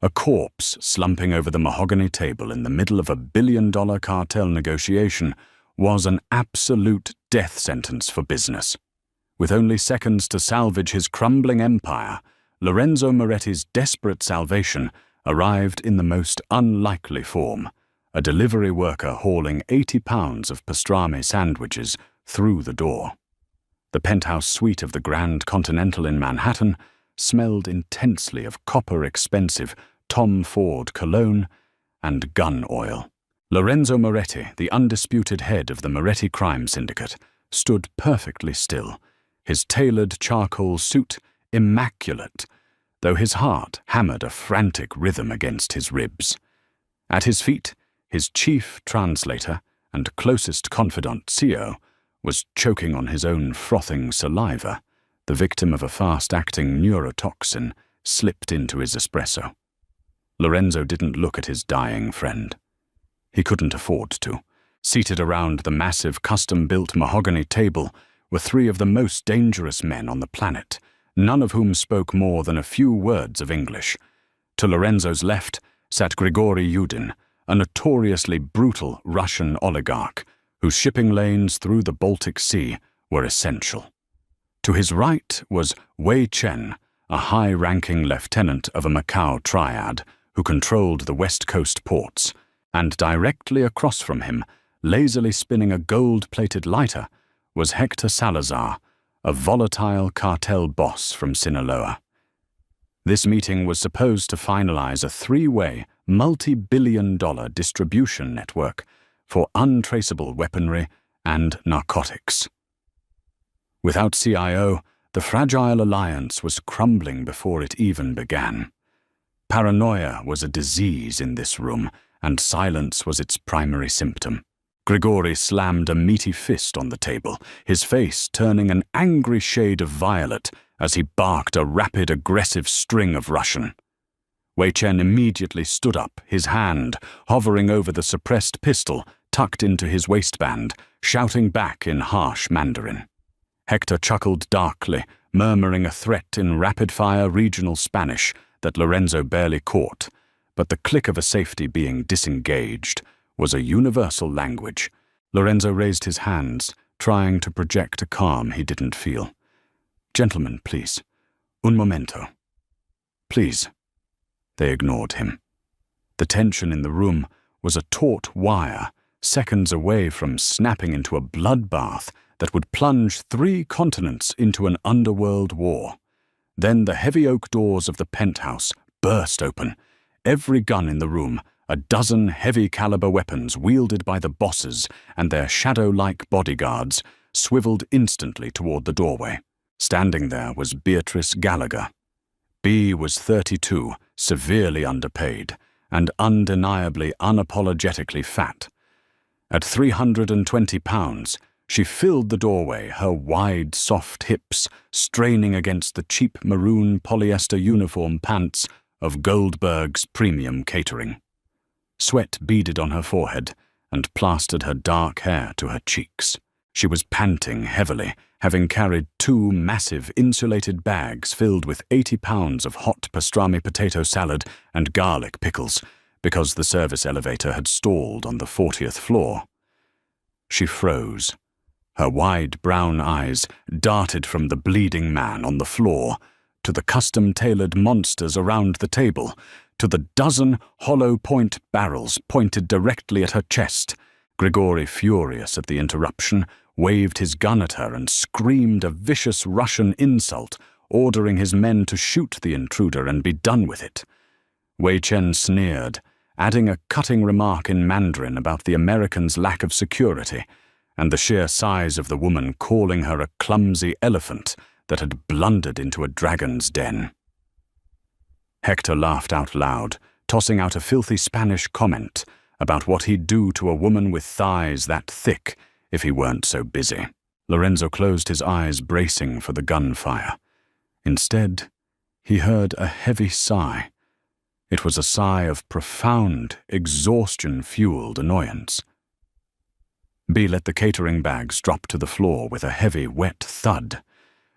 A corpse slumping over the mahogany table in the middle of a billion-dollar cartel negotiation was an absolute death sentence for business. With only seconds to salvage his crumbling empire, Lorenzo Moretti's desperate salvation arrived in the most unlikely form, a delivery worker hauling 80 pounds of pastrami sandwiches through the door. The penthouse suite of the Grand Continental in Manhattan smelled intensely of copper-expensive Tom Ford cologne and gun oil. Lorenzo Moretti, the undisputed head of the Moretti crime syndicate, stood perfectly still, his tailored charcoal suit immaculate, though his heart hammered a frantic rhythm against his ribs. At his feet, his chief translator and closest confidant, CEO, was choking on his own frothing saliva, the victim of a fast-acting neurotoxin slipped into his espresso. Lorenzo didn't look at his dying friend. He couldn't afford to. Seated around the massive custom-built mahogany table were three of the most dangerous men on the planet, none of whom spoke more than a few words of English. To Lorenzo's left sat Grigory Yudin, a notoriously brutal Russian oligarch whose shipping lanes through the Baltic Sea were essential. To his right was Wei Chen, a high-ranking lieutenant of a Macau triad who controlled the West Coast ports, and directly across from him, lazily spinning a gold-plated lighter, was Hector Salazar, a volatile cartel boss from Sinaloa. This meeting was supposed to finalize a three-way, multi-billion-dollar distribution network for untraceable weaponry and narcotics. Without CIO, the fragile alliance was crumbling before it even began. Paranoia was a disease in this room, and silence was its primary symptom. Grigory slammed a meaty fist on the table, his face turning an angry shade of violet as he barked a rapid, aggressive string of Russian. Wei Chen immediately stood up, his hand hovering over the suppressed pistol tucked into his waistband, shouting back in harsh Mandarin. Hector chuckled darkly, murmuring a threat in rapid-fire regional Spanish that Lorenzo barely caught, but the click of a safety being disengaged was a universal language. Lorenzo raised his hands, trying to project a calm he didn't feel. "Gentlemen, please. Un momento. Please." They ignored him. The tension in the room was a taut wire, seconds away from snapping into a bloodbath that would plunge 3 continents into an underworld war. Then the heavy oak doors of the penthouse burst open. Every gun in the room, a dozen heavy-caliber weapons wielded by the bosses and their shadow-like bodyguards, swiveled instantly toward the doorway. Standing there was Beatrice Gallagher. B was 32, severely underpaid, and undeniably unapologetically fat. At 320 pounds, she filled the doorway, her wide, soft hips straining against the cheap maroon polyester uniform pants of Goldberg's premium catering. Sweat beaded on her forehead and plastered her dark hair to her cheeks. She was panting heavily, having carried 2 massive insulated bags filled with 80 pounds of hot pastrami potato salad and garlic pickles, because the service elevator had stalled on the 40th floor. She froze. Her wide brown eyes darted from the bleeding man on the floor to the custom-tailored monsters around the table, to the dozen hollow-point barrels pointed directly at her chest. Grigory, furious at the interruption, waved his gun at her and screamed a vicious Russian insult, ordering his men to shoot the intruder and be done with it. Wei Chen sneered, adding a cutting remark in Mandarin about the Americans' lack of security, and the sheer size of the woman calling her a clumsy elephant that had blundered into a dragon's den. Hector laughed out loud, tossing out a filthy Spanish comment about what he'd do to a woman with thighs that thick if he weren't so busy. Lorenzo closed his eyes, bracing for the gunfire. Instead, he heard a heavy sigh. It was a sigh of profound, exhaustion-fueled annoyance. B let the catering bags drop to the floor with a heavy, wet thud.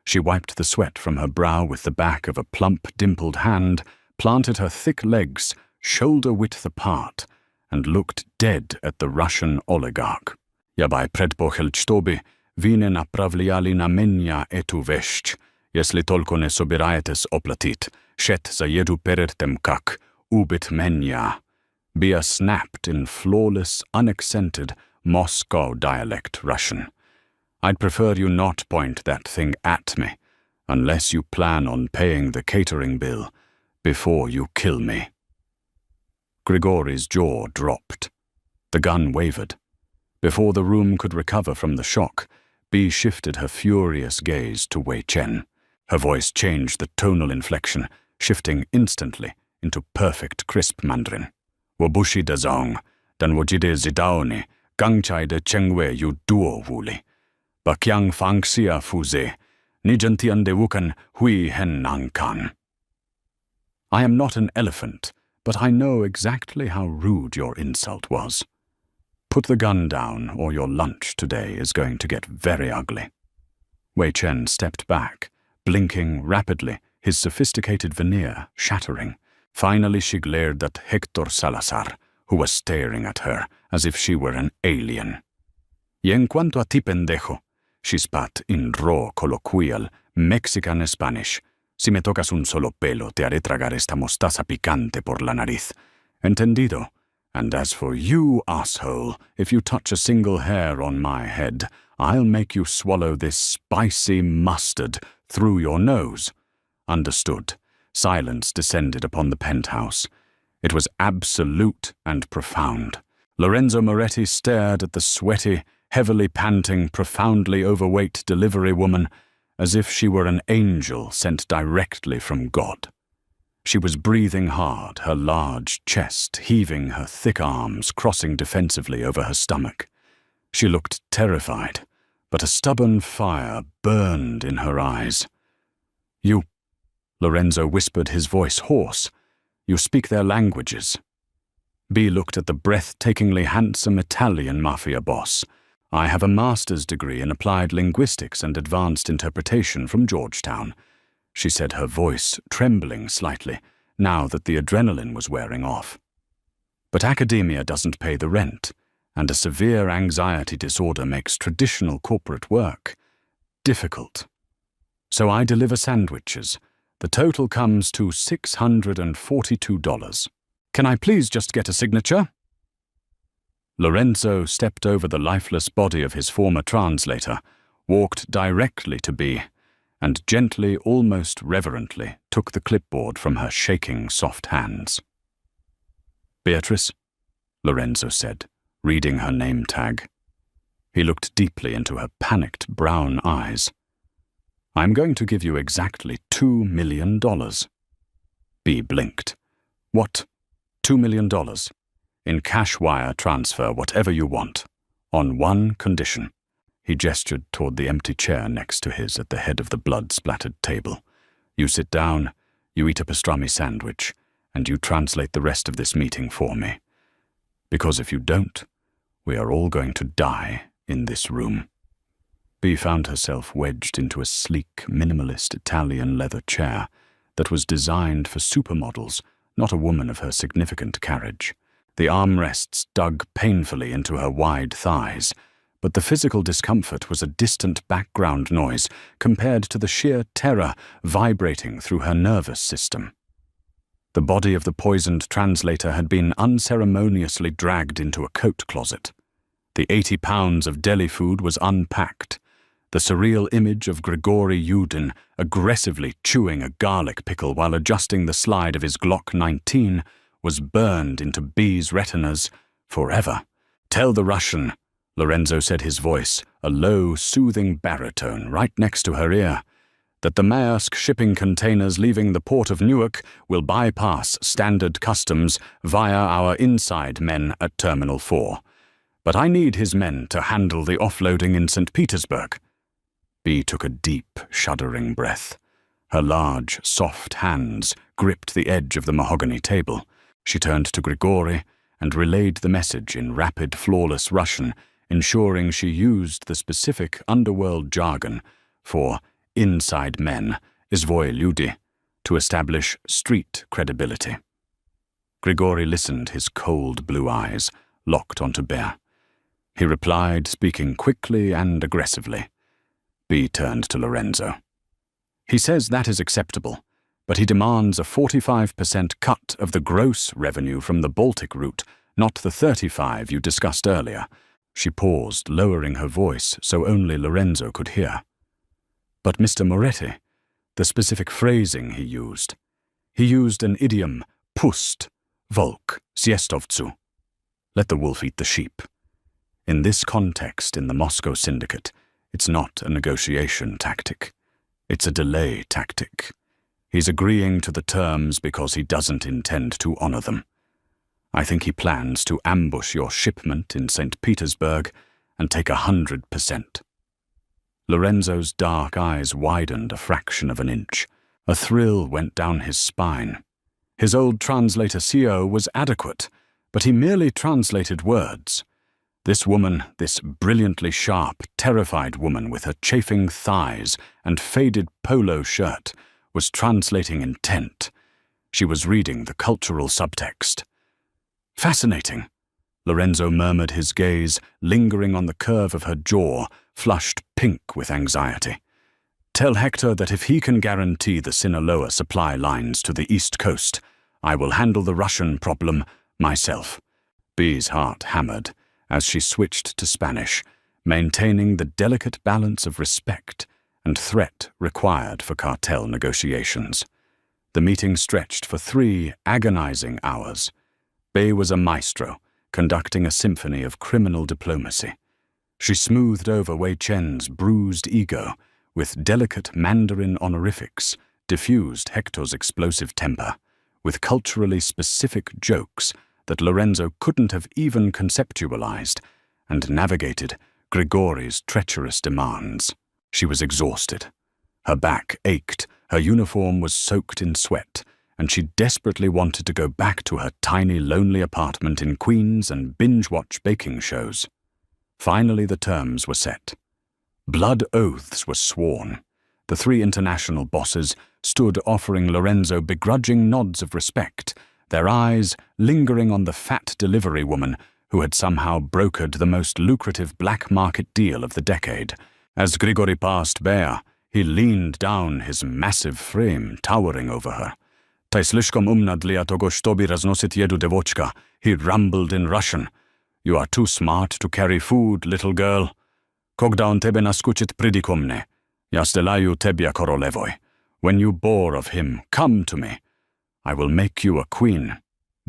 She wiped the sweat from her brow with the back of a plump, dimpled hand, planted her thick legs shoulder-width apart, and looked dead at the Russian oligarch. Ja by predpochelchtoby vine naprawliali na menia etu veszć, jeśli tylko nie sobirajetes oplatit, shet za jedu perertem kak, ubit menia. Bia snapped in flawless, unaccented Moscow dialect Russian. I'd prefer you not point that thing at me, unless you plan on paying the catering bill before you kill me. Grigori's jaw dropped. The gun wavered. Before the room could recover from the shock, Bea shifted her furious gaze to Wei Chen. Her voice changed the tonal inflection, shifting instantly into perfect crisp Mandarin. Wabushi da zong, dan wajide zidaoni, gangchai de chengwe yu duo wuli. Bakyang fangxia fuze, nijantian de wukan hui hen nangkan. I am not an elephant, but I know exactly how rude your insult was. Put the gun down, or your lunch today is going to get very ugly. Wei Chen stepped back, blinking rapidly, his sophisticated veneer shattering. Finally she glared at Hector Salazar, who was staring at her as if she were an alien. Y en cuanto a ti pendejo, she spat in raw colloquial Mexican Spanish. Si me tocas un solo pelo, te haré tragar esta mostaza picante por la nariz. Entendido? And as for you, asshole, if you touch a single hair on my head, I'll make you swallow this spicy mustard through your nose. Understood. Silence descended upon the penthouse. It was absolute and profound. Lorenzo Moretti stared at the sweaty, heavily panting, profoundly overweight delivery woman as if she were an angel sent directly from God. She was breathing hard, her large chest heaving, her thick arms crossing defensively over her stomach. She looked terrified, but a stubborn fire burned in her eyes. You, Lorenzo whispered, his voice hoarse. You speak their languages. Bea looked at the breathtakingly handsome Italian Mafia boss. I have a master's degree in applied linguistics and advanced interpretation from Georgetown, she said, her voice trembling slightly, now that the adrenaline was wearing off. But academia doesn't pay the rent, and a severe anxiety disorder makes traditional corporate work difficult. So I deliver sandwiches. The total comes to $642. Can I please just get a signature? Lorenzo stepped over the lifeless body of his former translator, walked directly to Bea, and gently, almost reverently, took the clipboard from her shaking, soft hands. Beatrice, Lorenzo said, reading her name tag. He looked deeply into her panicked brown eyes. I'm going to give you exactly $2 million. Bea blinked. What? $2 million? In cash wire transfer, whatever you want. On one condition. He gestured toward the empty chair next to his at the head of the blood-splattered table. You sit down, you eat a pastrami sandwich, and you translate the rest of this meeting for me. Because if you don't, we are all going to die in this room. Bea found herself wedged into a sleek, minimalist Italian leather chair that was designed for supermodels, not a woman of her significant carriage. The armrests dug painfully into her wide thighs, but the physical discomfort was a distant background noise compared to the sheer terror vibrating through her nervous system. The body of the poisoned translator had been unceremoniously dragged into a coat closet. The 80 pounds of deli food was unpacked. The surreal image of Grigori Yudin aggressively chewing a garlic pickle while adjusting the slide of his Glock 19 was burned into Bea's retinas forever. Tell the Russian, Lorenzo said, his voice, a low, soothing baritone right next to her ear, that the Maersk shipping containers leaving the port of Newark will bypass standard customs via our inside men at Terminal 4. But I need his men to handle the offloading in St. Petersburg. Bea took a deep, shuddering breath. Her large, soft hands gripped the edge of the mahogany table. She turned to Grigori and relayed the message in rapid, flawless Russian, ensuring she used the specific underworld jargon for inside men, izvoy ljudi, to establish street credibility. Grigori listened, his cold blue eyes locked onto Bear. He replied, speaking quickly and aggressively. B turned to Lorenzo. He says that is acceptable, but he demands a 45% cut of the gross revenue from the Baltic route, not the 35% you discussed earlier. She paused, lowering her voice so only Lorenzo could hear. But Mr. Moretti, the specific phrasing he used an idiom, pust, volk, siestovtsu. Let the wolf eat the sheep. In this context, in the Moscow syndicate, it's not a negotiation tactic. It's a delay tactic. He's agreeing to the terms because he doesn't intend to honor them. I think he plans to ambush your shipment in St. Petersburg and take 100%. Lorenzo's dark eyes widened a fraction of an inch. A thrill went down his spine. His old translator CO was adequate, but he merely translated words. This woman, this brilliantly sharp, terrified woman with her chafing thighs and faded polo shirt, was translating intent. She was reading the cultural subtext. Fascinating. Lorenzo murmured, his gaze lingering on the curve of her jaw, flushed pink with anxiety. Tell Hector that if he can guarantee the Sinaloa supply lines to the East Coast, I will handle the Russian problem myself. B's heart hammered as she switched to Spanish, maintaining the delicate balance of respect and threat required for cartel negotiations. The meeting stretched for 3 agonizing hours. B was a maestro, conducting a symphony of criminal diplomacy. She smoothed over Wei Chen's bruised ego with delicate Mandarin honorifics, diffused Hector's explosive temper, with culturally specific jokes that Lorenzo couldn't have even conceptualized, and navigated Grigori's treacherous demands. She was exhausted. Her back ached, her uniform was soaked in sweat, and she desperately wanted to go back to her tiny, lonely apartment in Queens and binge-watch baking shows. Finally, the terms were set. Blood oaths were sworn. The 3 international bosses stood offering Lorenzo begrudging nods of respect, their eyes lingering on the fat delivery woman who had somehow brokered the most lucrative black market deal of the decade. As Grigori passed Bear, he leaned down, his massive frame towering over her. "Ty slishkom umna dla togo shtobi raznosit jedu devochka," he rumbled in Russian. "You are too smart to carry food, little girl. Kogda on tebe naskuchit pridikomne. Ja stelaju tebia korolevoj. When you bore of him, come to me. I will make you a queen."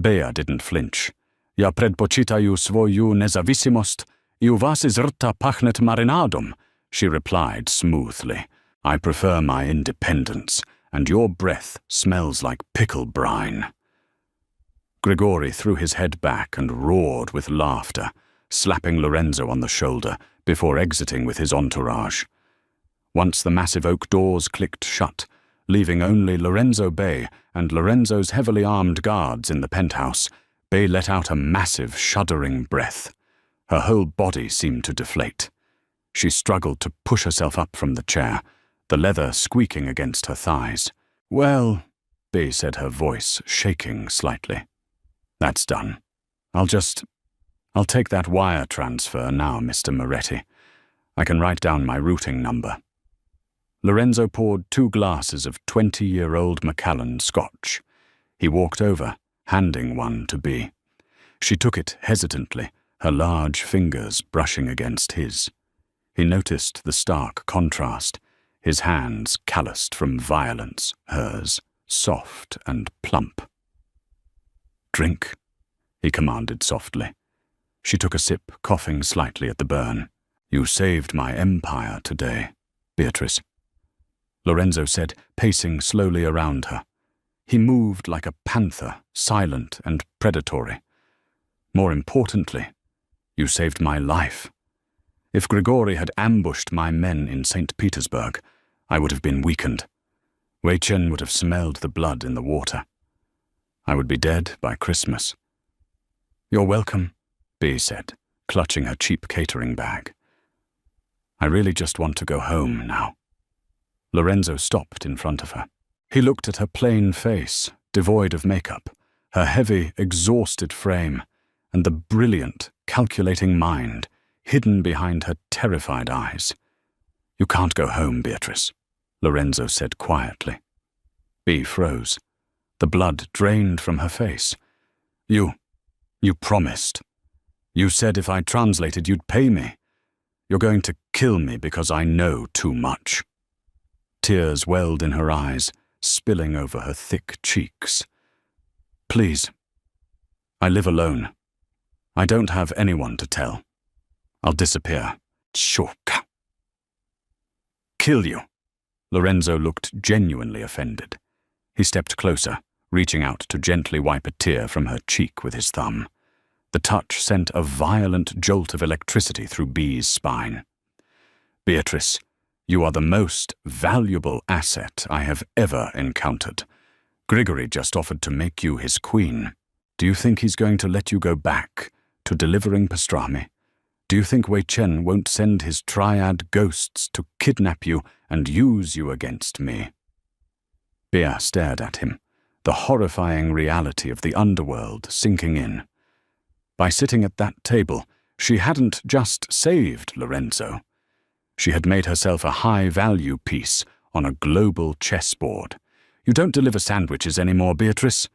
Bea didn't flinch. "Ja predpočitaju svoju nezavisimost I u vas iz rta pachnet marinadom," she replied smoothly. "I prefer my independence, and your breath smells like pickle brine." Grigori threw his head back and roared with laughter, slapping Lorenzo on the shoulder before exiting with his entourage. Once the massive oak doors clicked shut, leaving only Lorenzo Bay and Lorenzo's heavily armed guards in the penthouse, Bay let out a massive, shuddering breath. Her whole body seemed to deflate. She struggled to push herself up from the chair, the leather squeaking against her thighs. "Well," Bay said, her voice shaking slightly. "That's done. I'll take that wire transfer now, Mr. Moretti. I can write down my routing number." Lorenzo poured 2 glasses of 20-year-old Macallan Scotch. He walked over, handing one to B. She took it hesitantly, her large fingers brushing against his. He noticed the stark contrast, his hands calloused from violence, hers soft and plump. "Drink," he commanded softly. She took a sip, coughing slightly at the burn. "You saved my empire today, Beatrice," Lorenzo said, pacing slowly around her. He moved like a panther, silent and predatory. "More importantly, you saved my life. If Grigori had ambushed my men in St. Petersburg, I would have been weakened. Wei Chen would have smelled the blood in the water. I would be dead by Christmas." "You're welcome," B said, clutching her cheap catering bag. "I really just want to go home now." Lorenzo stopped in front of her. He looked at her plain face, devoid of makeup, her heavy, exhausted frame, and the brilliant, calculating mind hidden behind her terrified eyes. "You can't go home, Beatrice," Lorenzo said quietly. Bea froze. The blood drained from her face. You promised. You said if I translated, you'd pay me. You're going to kill me because I know too much." Tears welled in her eyes, spilling over her thick cheeks. "Please. I live alone. I don't have anyone to tell. I'll disappear. Shoka." "Kill you?" Lorenzo looked genuinely offended. He stepped closer, reaching out to gently wipe a tear from her cheek with his thumb. The touch sent a violent jolt of electricity through Bea's spine. "Beatrice, you are the most valuable asset I have ever encountered. Grigory just offered to make you his queen. Do you think he's going to let you go back to delivering pastrami? Do you think Wei Chen won't send his triad ghosts to kidnap you and use you against me?" Bea stared at him, the horrifying reality of the underworld sinking in. By sitting at that table, she hadn't just saved Lorenzo. She had made herself a high-value piece on a global chessboard. "You don't deliver sandwiches anymore, Beatrice,"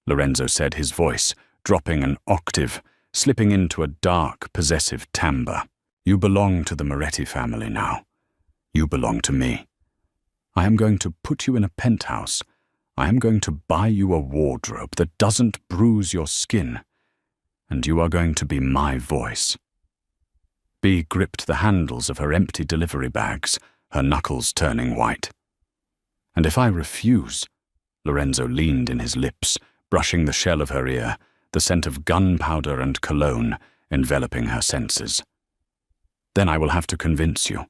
Lorenzo said, his voice dropping an octave, slipping into a dark, possessive timbre. "You belong to the Moretti family now. You belong to me. I am going to put you in a penthouse. I am going to buy you a wardrobe that doesn't bruise your skin. And you are going to be my voice." Bea gripped the handles of her empty delivery bags, her knuckles turning white. "And if I refuse?" Lorenzo leaned in his lips, brushing the shell of her ear, the scent of gunpowder and cologne enveloping her senses. "Then I will have to convince you.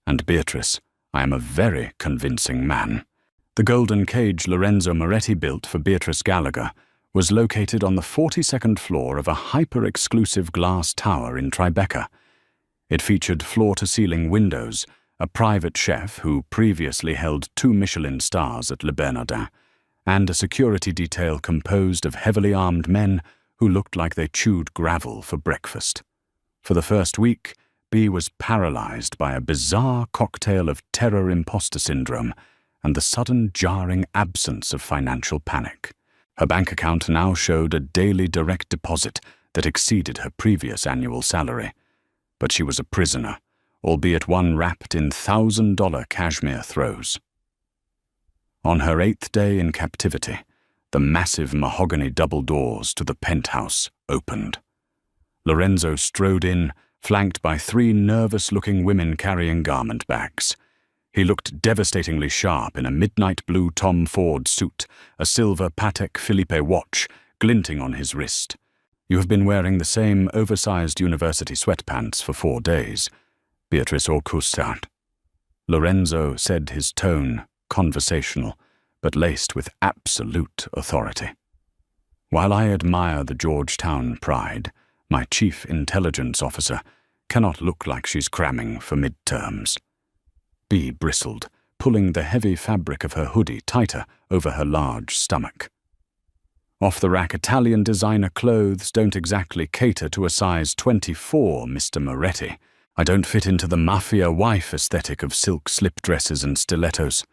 And Beatrice, I am a very convincing man." The golden cage Lorenzo Moretti built for Beatrice Gallagher was located on the 42nd floor of a hyper-exclusive glass tower in Tribeca. It featured floor-to-ceiling windows, a private chef who previously held 2 Michelin stars at Le Bernardin, and a security detail composed of heavily armed men who looked like they chewed gravel for breakfast. For the first week, Bea was paralyzed by a bizarre cocktail of terror imposter syndrome and the sudden jarring absence of financial panic. Her bank account now showed a daily direct deposit that exceeded her previous annual salary. But she was a prisoner, albeit one wrapped in $1,000 cashmere throws. On her 8th day in captivity, the massive mahogany double doors to the penthouse opened. Lorenzo strode in, flanked by 3 nervous-looking women carrying garment bags. He looked devastatingly sharp in a midnight blue Tom Ford suit, a silver Patek Philippe watch glinting on his wrist. "You have been wearing the same oversized university sweatpants for 4 days, Beatrice Orcustat." Lorenzo said, his tone conversational, but laced with absolute authority. "While I admire the Georgetown pride, my chief intelligence officer cannot look like she's cramming for midterms." Bea bristled, pulling the heavy fabric of her hoodie tighter over her large stomach. "Off-the-rack Italian designer clothes don't exactly cater to a size 24, Mr. Moretti. I don't fit into the Mafia wife aesthetic of silk slip dresses and stilettos.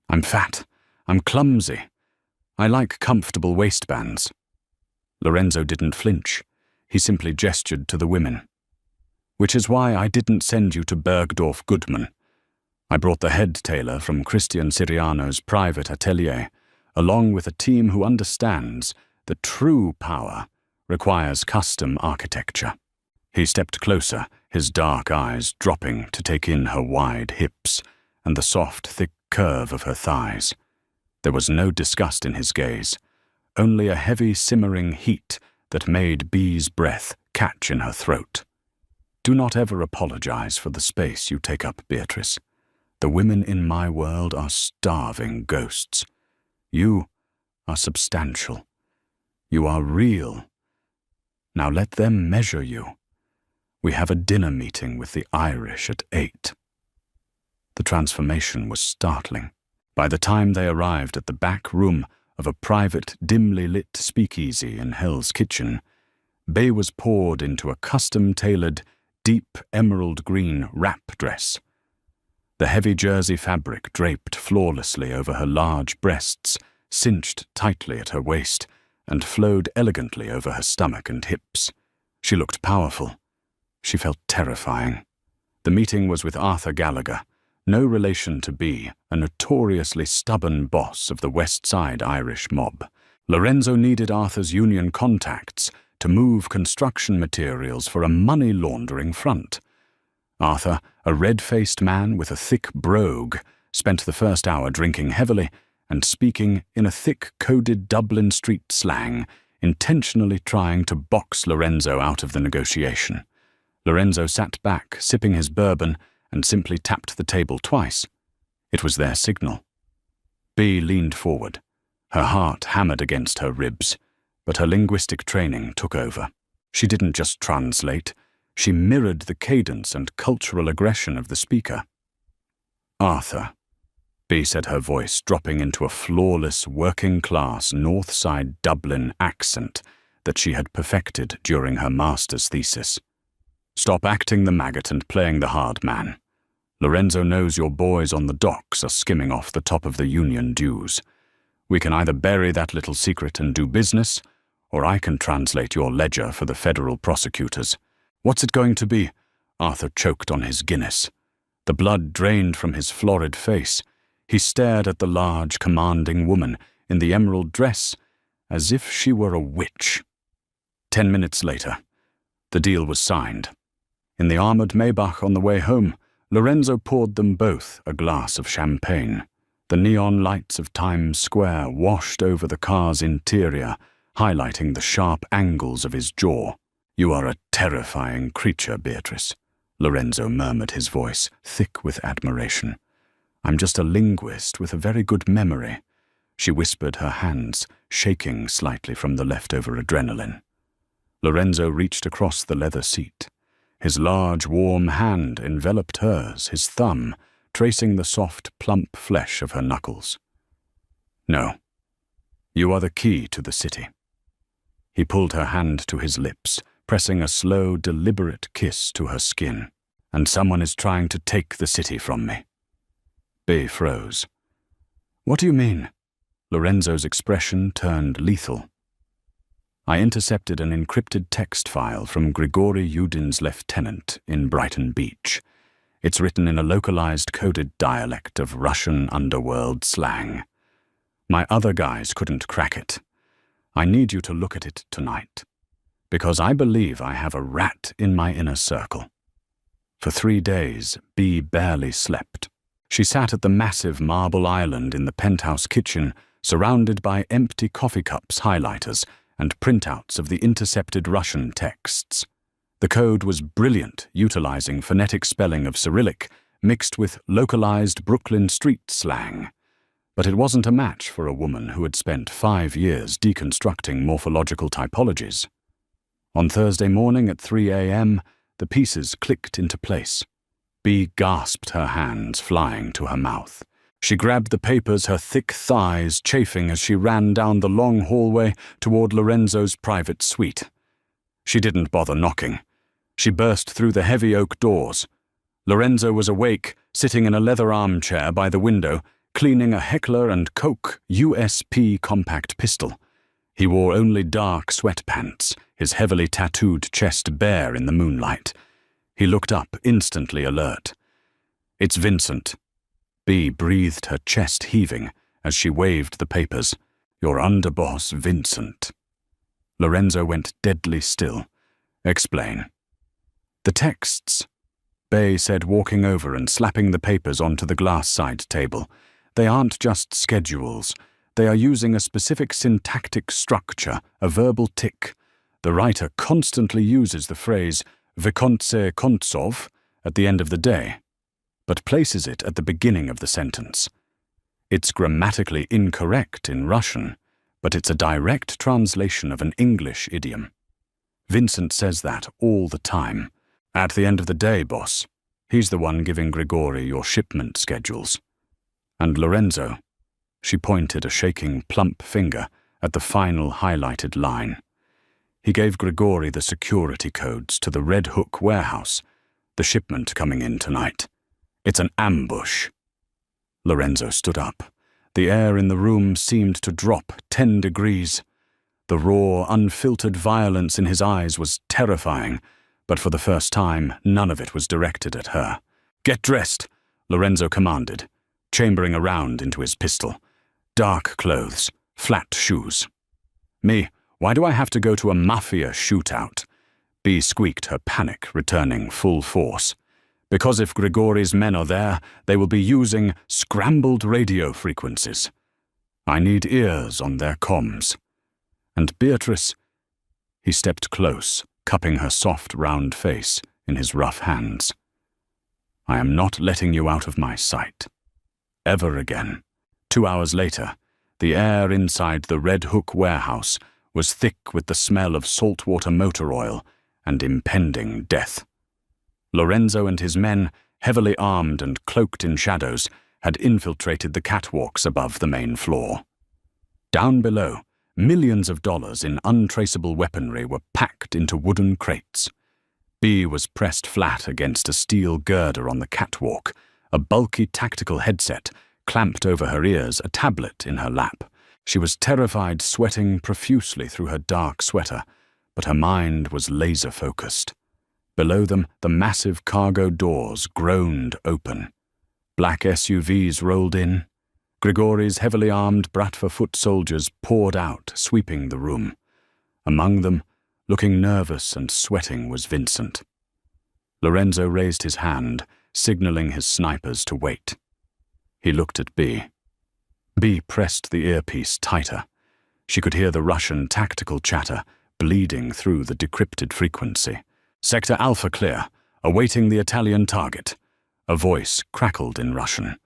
I'm fat. I'm clumsy. I like comfortable waistbands." Lorenzo didn't flinch. He simply gestured to the women. "Which is why I didn't send you to Bergdorf Goodman. I brought the head tailor from Christian Siriano's private atelier, along with a team who understands that true power requires custom architecture." He stepped closer, his dark eyes dropping to take in her wide hips and the soft, thick curve of her thighs. There was no disgust in his gaze, only a heavy simmering heat that made Bea's breath catch in her throat. "Do not ever apologize for the space you take up, Beatrice. The women in my world are starving ghosts. You are substantial. You are real. Now let them measure you. We have a dinner meeting with the Irish at 8. The transformation was startling. By the time they arrived at the back room of a private, dimly lit speakeasy in Hell's Kitchen, Bay was poured into a custom-tailored, deep emerald green wrap dress. The heavy jersey fabric draped flawlessly over her large breasts, cinched tightly at her waist, and flowed elegantly over her stomach and hips. She looked powerful. She felt terrifying. The meeting was with Arthur Gallagher, no relation to Bea, a notoriously stubborn boss of the West Side Irish mob. Lorenzo needed Arthur's union contacts to move construction materials for a money-laundering front. Arthur, a red-faced man with a thick brogue, spent the first hour drinking heavily and speaking in a thick, coded Dublin street slang, intentionally trying to box Lorenzo out of the negotiation. Lorenzo sat back, sipping his bourbon, and simply tapped the table twice. It was their signal. Bea leaned forward. Her heart hammered against her ribs, but her linguistic training took over. She didn't just translate, she mirrored the cadence and cultural aggression of the speaker. "Arthur," Bea said, her voice dropping into a flawless, working-class North Side Dublin accent that she had perfected during her master's thesis. "Stop acting the maggot and playing the hard man. Lorenzo knows your boys on the docks are skimming off the top of the union dues. We can either bury that little secret and do business, or I can translate your ledger for the federal prosecutors." "What's it going to be?" Arthur choked on his Guinness. The blood drained from his florid face. He stared at the large, commanding woman in the emerald dress as if she were a witch. 10 minutes later, the deal was signed. In the armored Maybach on the way home, Lorenzo poured them both a glass of champagne. The neon lights of Times Square washed over the car's interior, highlighting the sharp angles of his jaw. "You are a terrifying creature, Beatrice," Lorenzo murmured, his voice thick with admiration. "I'm just a linguist with a very good memory," she whispered, her hands shaking slightly from the leftover adrenaline. Lorenzo reached across the leather seat. His large, warm hand enveloped hers, his thumb tracing the soft, plump flesh of her knuckles. "No, you are the key to the city." He pulled her hand to his lips, pressing a slow, deliberate kiss to her skin. "And someone is trying to take the city from me." Bea froze. "What do you mean?" Lorenzo's expression turned lethal. "I intercepted an encrypted text file from Grigori Yudin's lieutenant in Brighton Beach. It's written in a localized coded dialect of Russian underworld slang. My other guys couldn't crack it. I need you to look at it tonight, because I believe I have a rat in my inner circle." For 3 days, Bea barely slept. She sat at the massive marble island in the penthouse kitchen, surrounded by empty coffee cups, highlighters, and printouts of the intercepted Russian texts. The code was brilliant, utilizing phonetic spelling of Cyrillic mixed with localized Brooklyn street slang. But it wasn't a match for a woman who had spent 5 years deconstructing morphological typologies. On Thursday morning at 3 a.m., the pieces clicked into place. Bea gasped, her hands flying to her mouth. She grabbed the papers, her thick thighs chafing as she ran down the long hallway toward Lorenzo's private suite. She didn't bother knocking. She burst through the heavy oak doors. Lorenzo was awake, sitting in a leather armchair by the window, cleaning a Heckler & Koch USP compact pistol. He wore only dark sweatpants, his heavily tattooed chest bare in the moonlight. He looked up, instantly alert. "It's Vincent." Bea breathed, her chest heaving as she waved the papers. "Your underboss, Vincent." Lorenzo went deadly still. "Explain." "The texts," Bea said, walking over and slapping the papers onto the glass side table. "They aren't just schedules. They are using a specific syntactic structure, a verbal tick. The writer constantly uses the phrase "Vykontse kontsov" at the end of the day, but places it at the beginning of the sentence. It's grammatically incorrect in Russian, but it's a direct translation of an English idiom. Vincent says that all the time. "At the end of the day, boss. He's the one giving Grigori your shipment schedules." And Lorenzo, she pointed a shaking, plump finger at the final highlighted line. He gave Grigori the security codes to the Red Hook warehouse. The shipment coming in tonight. It's an ambush. Lorenzo stood up. The air in the room seemed to drop 10 degrees. The raw, unfiltered violence in his eyes was terrifying, but for the first time, none of it was directed at her. "Get dressed," Lorenzo commanded, chambering around into his pistol. "Dark clothes, flat shoes." "Me, why do I have to go to a Mafia shootout?" Bea squeaked, her panic returning full force. "Because if Grigori's men are there, they will be using scrambled radio frequencies. I need ears on their comms. And Beatrice..." He stepped close, cupping her soft, round face in his rough hands. "I am not letting you out of my sight. Ever again." 2 hours later, the air inside the Red Hook warehouse was thick with the smell of saltwater motor oil and impending death. Lorenzo and his men, heavily armed and cloaked in shadows, had infiltrated the catwalks above the main floor. Down below, millions of dollars in untraceable weaponry were packed into wooden crates. Bea was pressed flat against a steel girder on the catwalk, a bulky tactical headset clamped over her ears, a tablet in her lap. She was terrified, sweating profusely through her dark sweater, but her mind was laser-focused. Below them, the massive cargo doors groaned open. Black SUVs rolled in. Grigori's heavily armed Bratva foot soldiers poured out, sweeping the room. Among them, looking nervous and sweating, was Vincent. Lorenzo raised his hand, signaling his snipers to wait. He looked at Bea. Bea pressed the earpiece tighter. She could hear the Russian tactical chatter bleeding through the decrypted frequency. "Sector Alpha clear, awaiting the Italian target." A voice crackled in Russian.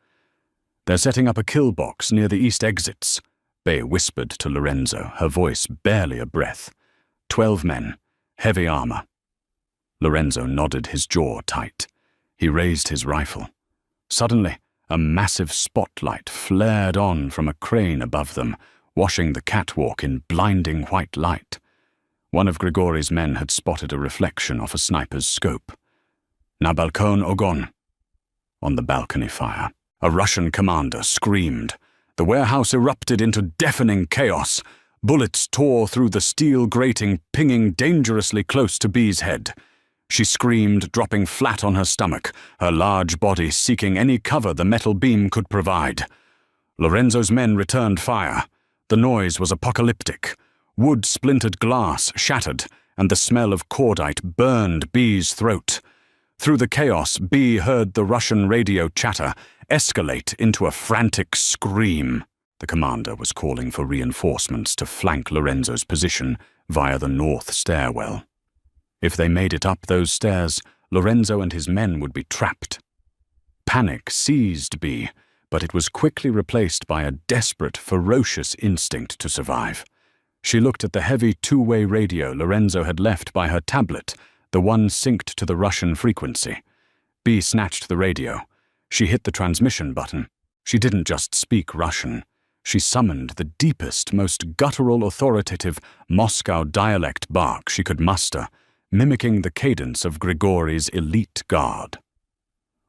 "They're setting up a kill box near the east exits," Bea whispered to Lorenzo, her voice barely a breath. 12 men, heavy armor. Lorenzo nodded, his jaw tight. He raised his rifle. Suddenly, a massive spotlight flared on from a crane above them, washing the catwalk in blinding white light. One of Grigori's men had spotted a reflection off a sniper's scope. "Na balkon ogon." On the balcony fire, a Russian commander screamed. The warehouse erupted into deafening chaos. Bullets tore through the steel grating, pinging dangerously close to Bea's head. She screamed, dropping flat on her stomach, her large body seeking any cover the metal beam could provide. Lorenzo's men returned fire. The noise was apocalyptic. Wood-splintered glass shattered, and the smell of cordite burned Bea's throat. Through the chaos, Bea heard the Russian radio chatter escalate into a frantic scream. The commander was calling for reinforcements to flank Lorenzo's position via the north stairwell. If they made it up those stairs, Lorenzo and his men would be trapped. Panic seized Bea, but it was quickly replaced by a desperate, ferocious instinct to survive. She looked at the heavy two-way radio Lorenzo had left by her tablet, the one synced to the Russian frequency. Bea snatched the radio. She hit the transmission button. She didn't just speak Russian. She summoned the deepest, most guttural, authoritative Moscow dialect bark she could muster, mimicking the cadence of Grigori's elite guard.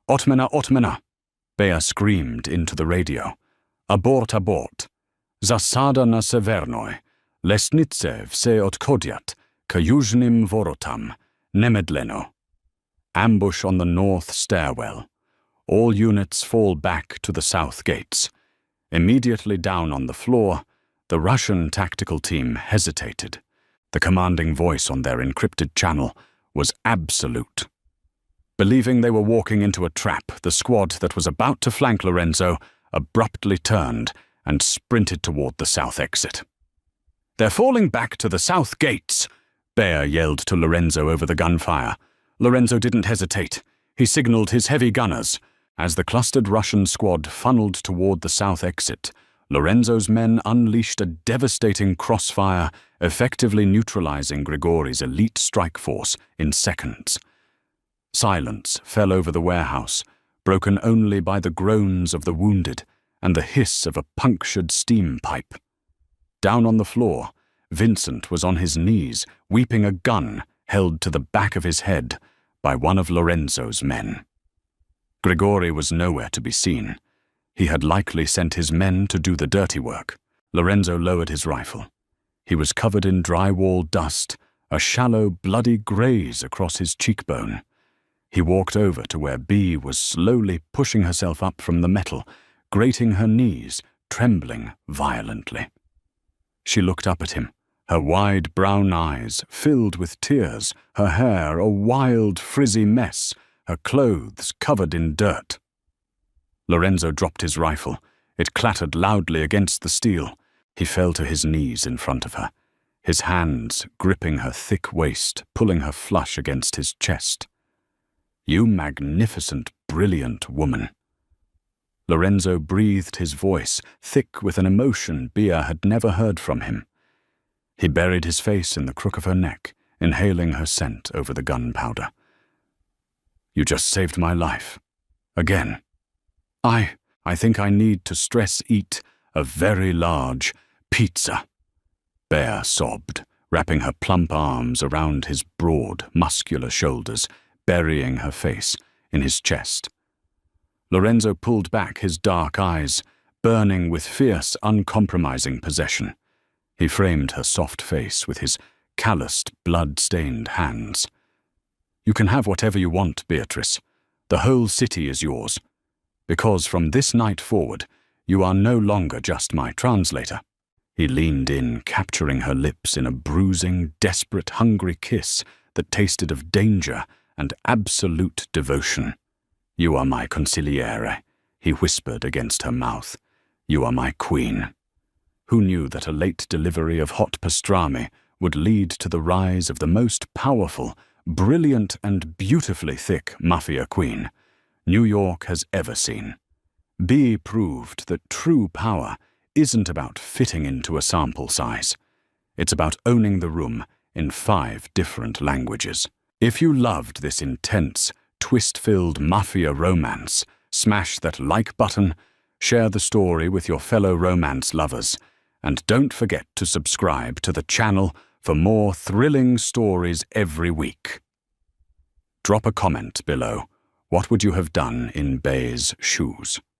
"Otmana, Otmana!" Bea screamed into the radio. "Abort, abort! Zasada na severnoi! Lesnitse vse odkodiat, ka yuzhnim vorotam, nemedleno." Ambush on the north stairwell. All units fall back to the south gates. Immediately down on the floor, the Russian tactical team hesitated. The commanding voice on their encrypted channel was absolute. Believing they were walking into a trap, the squad that was about to flank Lorenzo abruptly turned and sprinted toward the south exit. "They're falling back to the south gates," Bea yelled to Lorenzo over the gunfire. Lorenzo didn't hesitate. He signaled his heavy gunners. As the clustered Russian squad funneled toward the south exit, Lorenzo's men unleashed a devastating crossfire, effectively neutralizing Grigori's elite strike force in seconds. Silence fell over the warehouse, broken only by the groans of the wounded and the hiss of a punctured steam pipe. Down on the floor, Vincent was on his knees, weeping a gun held to the back of his head by one of Lorenzo's men. Grigori was nowhere to be seen. He had likely sent his men to do the dirty work. Lorenzo lowered his rifle. He was covered in drywall dust, a shallow, bloody graze across his cheekbone. He walked over to where Bee was slowly pushing herself up from the metal, grating her knees, trembling violently. She looked up at him, her wide brown eyes filled with tears, her hair a wild, frizzy mess, her clothes covered in dirt. Lorenzo dropped his rifle. It clattered loudly against the steel. He fell to his knees in front of her, his hands gripping her thick waist, pulling her flush against his chest. "You magnificent, brilliant woman." Lorenzo breathed his voice, thick with an emotion Bea had never heard from him. He buried his face in the crook of her neck, inhaling her scent over the gunpowder. "You just saved my life. Again. I think I need to stress-eat a very large pizza." Bea sobbed, wrapping her plump arms around his broad, muscular shoulders, burying her face in his chest. Lorenzo pulled back his dark eyes, burning with fierce, uncompromising possession. He framed her soft face with his calloused, blood-stained hands. "You can have whatever you want, Beatrice. The whole city is yours. Because from this night forward, you are no longer just my translator." He leaned in, capturing her lips in a bruising, desperate, hungry kiss that tasted of danger and absolute devotion. "You are my consigliere," he whispered against her mouth. "You are my queen." Who knew that a late delivery of hot pastrami would lead to the rise of the most powerful, brilliant, and beautifully thick Mafia queen New York has ever seen? Bea proved that true power isn't about fitting into a sample size. It's about owning the room in 5 different languages. If you loved this intense, twist-filled Mafia romance, smash that like button, share the story with your fellow romance lovers, and don't forget to subscribe to the channel for more thrilling stories every week. Drop a comment below. What would you have done in Bea's shoes?